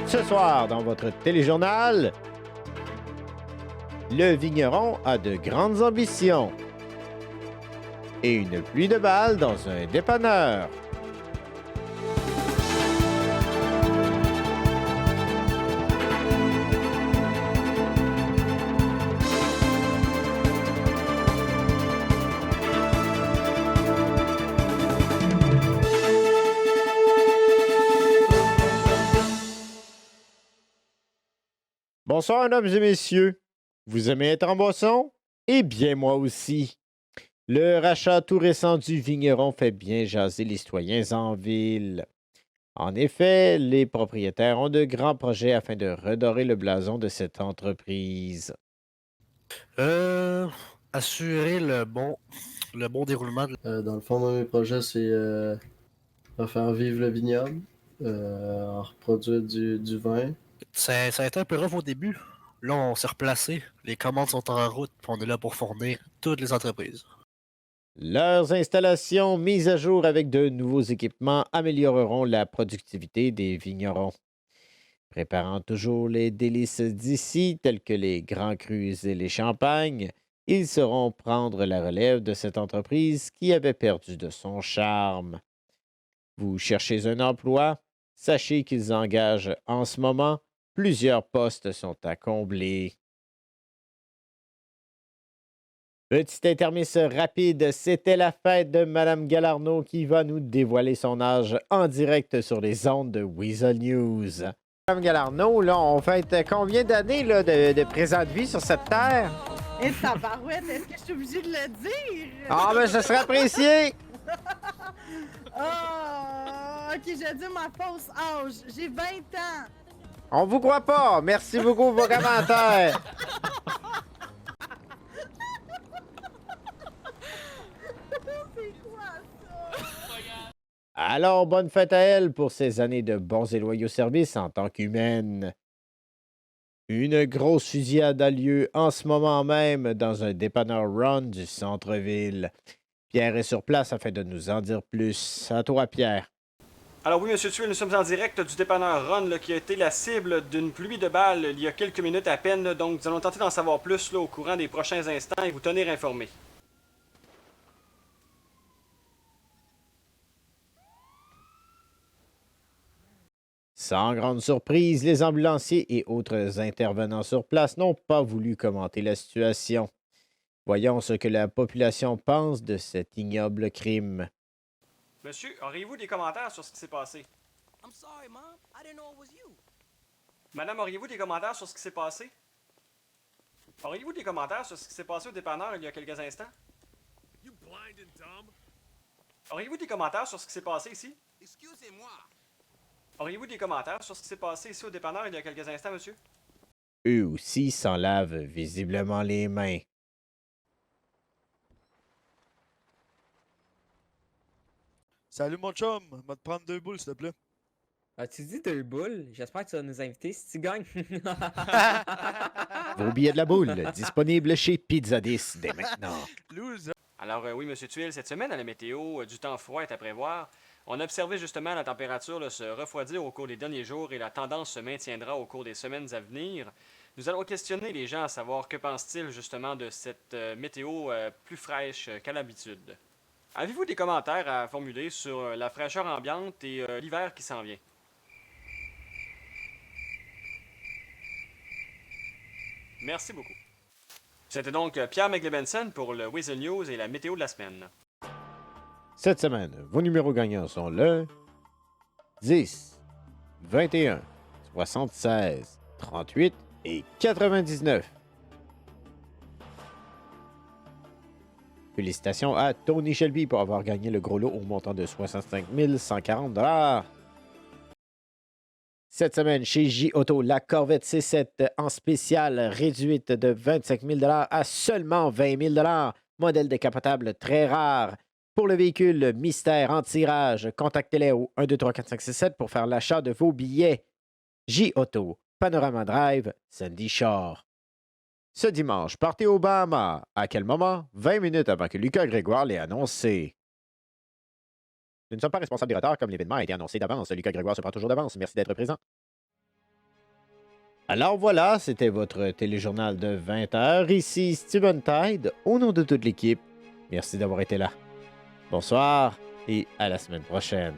Ce soir, dans votre téléjournal, le vigneron a de grandes ambitions. Et une pluie de balles dans un dépanneur. Bonsoir, mesdames et messieurs. Vous aimez être en boisson? Eh bien, moi aussi. Le rachat tout récent du vigneron fait bien jaser les citoyens en ville. En effet, les propriétaires ont de grands projets afin de redorer le blason de cette entreprise. Euh, Assurer le bon déroulement Dans le fond, moi, mes projets, c'est refaire vivre le vignoble, en reproduire du vin. Ça a été un peu rough au début. Là, on s'est replacé. Les commandes sont en route, puis on est là pour fournir toutes les entreprises. Leurs installations mises à jour avec de nouveaux équipements amélioreront la productivité des vignerons. Préparant toujours les délices d'ici, tels que les grands crus et les champagnes, ils sauront prendre la relève de cette entreprise qui avait perdu de son charme. Vous cherchez un emploi? Sachez qu'ils engagent en ce moment. Plusieurs postes sont à combler. Petit intermisse rapide, c'était la fête de Mme Galarno qui va nous dévoiler son âge en direct sur les ondes de Weasel News. Mme Galarno, là, on fête combien d'années là, de présent de vie sur cette terre? Et tabarouette, est-ce que je suis obligée de le dire? Ah, ben, ce serait apprécié! Oh, ok, j'ai dit ma fausse âge. J'ai 20 ans. On vous croit pas. Merci beaucoup pour vos commentaires. C'est quoi ça? Alors, bonne fête à elle pour ses années de bons et loyaux services en tant qu'humaine. Une grosse fusillade a lieu en ce moment même dans un dépanneur Run du centre-ville. Pierre est sur place afin de nous en dire plus. À toi, Pierre. Alors oui, Monsieur Tuel, nous sommes en direct du dépanneur Ron là, qui a été la cible d'une pluie de balles il y a quelques minutes à peine. Donc nous allons tenter d'en savoir plus là, au courant des prochains instants et vous tenir informés. Sans grande surprise, les ambulanciers et autres intervenants sur place n'ont pas voulu commenter la situation. Voyons ce que la population pense de cet ignoble crime. Monsieur, auriez-vous des commentaires sur ce qui s'est passé? I'm sorry, Mom. I didn't know it was you. Madame, auriez-vous des commentaires sur ce qui s'est passé? Auriez-vous des commentaires sur ce qui s'est passé au dépanneur il y a quelques instants? You blind and dumb. Auriez-vous des commentaires sur ce qui s'est passé ici? Excusez-moi. Auriez-vous des commentaires sur ce qui s'est passé ici au dépanneur il y a quelques instants, monsieur? Eux aussi s'en lavent visiblement les mains. Salut mon chum, va te prendre 2 boules s'il te plaît. Tu dis 2 boules? J'espère que tu vas nous inviter si tu gagnes. Vos billets de la boule, disponibles chez Pizza 10 dès maintenant. Loser. Alors oui, Monsieur Tuile, cette semaine à la météo, du temps froid est à prévoir. On a observé justement la température là, se refroidir au cours des derniers jours et la tendance se maintiendra au cours des semaines à venir. Nous allons questionner les gens à savoir que pensent-ils justement de cette météo plus fraîche qu'à l'habitude. Avez-vous des commentaires à formuler sur la fraîcheur ambiante et l'hiver qui s'en vient? Merci beaucoup. C'était donc Pierre McLebenson pour le Weasel News et la météo de la semaine. Cette semaine, vos numéros gagnants sont le 10, 21, 76, 38 et 99. Félicitations à Tony Shelby pour avoir gagné le gros lot au montant de 65 140 $. Cette semaine, chez J-Auto, la Corvette C7 en spécial réduite de 25 000 $ à seulement 20 000 $. Modèle décapotable très rare. Pour le véhicule mystère en tirage, contactez-les au 1 2 3 4 5 6 7 pour faire l'achat de vos billets. J-Auto, Panorama Drive, Sandy Shore. Ce dimanche, partez au Bahamas. À quel moment? 20 minutes avant que Lucas Grégoire l'ait annoncé. Nous ne sommes pas responsables des retards comme l'événement a été annoncé d'avance. Lucas Grégoire se prend toujours d'avance. Merci d'être présent. Alors voilà, c'était votre téléjournal de 20 heures. Ici Steven Tide, au nom de toute l'équipe. Merci d'avoir été là. Bonsoir et à la semaine prochaine.